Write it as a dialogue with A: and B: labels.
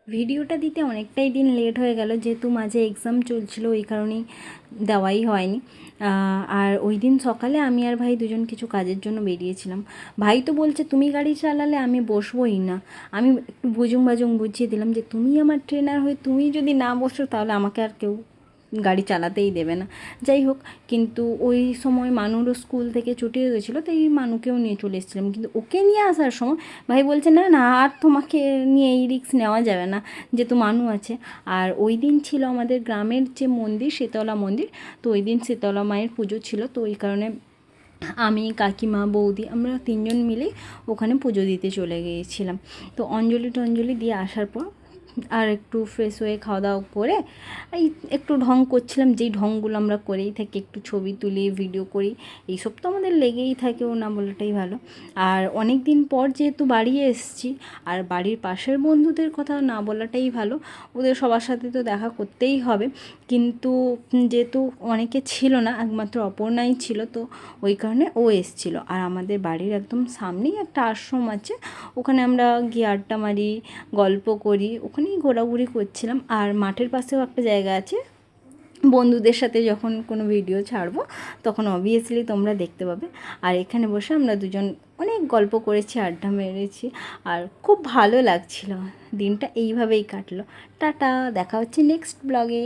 A: ভিডিওটা দিতে অনেকটাই দিন লেট হয়ে গেল, যেহেতু মাঝে এক্সাম চলছিল ওই কারণেই দেওয়াই হয়নি। আর ওই দিন সকালে আমি আর ভাই দুজন কিছু কাজের জন্য বেরিয়েছিলাম। ভাই তো বলছে তুমি গাড়ি চালালে আমি বসবোই না। আমি একটু বুজুং বাজুং বুঝিয়ে দিলাম যে তুমি আমার ট্রেনার হয়ে তুমি যদি না বসো তাহলে আমাকে আর কেউ গাড়ি চালাতেই দেবে না। যাই হোক, কিন্তু ওই সময় মানুরও স্কুল থেকে ছুটি হয়ে গেছিলো, তাই মানুকেও নিয়ে চলে এসেছিলাম। কিন্তু ওকে নিয়ে আসার সময় ভাই বলছে না না, আর তোমাকে নিয়ে এই রিস্ক নেওয়া যাবে না, যেহেতু মানু আছে। আর ওই দিন ছিল আমাদের গ্রামের যে মন্দির, শীতলা মন্দির, তো ওই দিন শীতলা মায়ের পুজো ছিল, তো ওই কারণে আমি, কাকিমা, বৌদি আমরা তিনজন মিলে ওখানে পুজো দিতে চলে গিয়েছিলাম। তো অঞ্জলি টঞ্জলি দিয়ে আসার পর আর একটু ফ্রেশ হয়ে খাওয়া দাওয়া করে এই একটু ঢং করছিলাম, যেই ঢংগুলো আমরা করেই থাকি, একটু ছবি তুলি, ভিডিও করি, এইসব তো আমাদের লেগেই থাকে, ও না বলাটাই ভালো। আর অনেক দিন পর যেহেতু বাড়ি এসেছি, আর বাড়ির পাশের বন্ধুদের কথা না বলাটাই ভালো, ওদের সবার সাথে তো দেখা করতেই হবে। কিন্তু যেহেতু অনেকে ছিল না, একমাত্র অপর্ণাই ছিল, তো ওই কারণে ও এসেছিলো। আর আমাদের বাড়ির একদম সামনেই একটা আশ্রম আছে, ওখানে আমরা গিয়ে আড্ডা মারি, গল্প করি, ওখানেই ঘোরাঘুরি করছিলাম। আর মাঠের পাশেও একটা জায়গা আছে, বন্ধুদের সাথে যখন কোনো ভিডিও ছাড়বো তখন অবভিয়াসলি তোমরা দেখতে পাবে। আর এখানে বসে আমরা দুজন অনেক গল্প করেছি, আড্ডা মেরেছি, আর খুব ভালো লাগছিল। দিনটা এইভাবেই কাটলো। টাটা, দেখা হচ্ছে নেক্সট ব্লগে।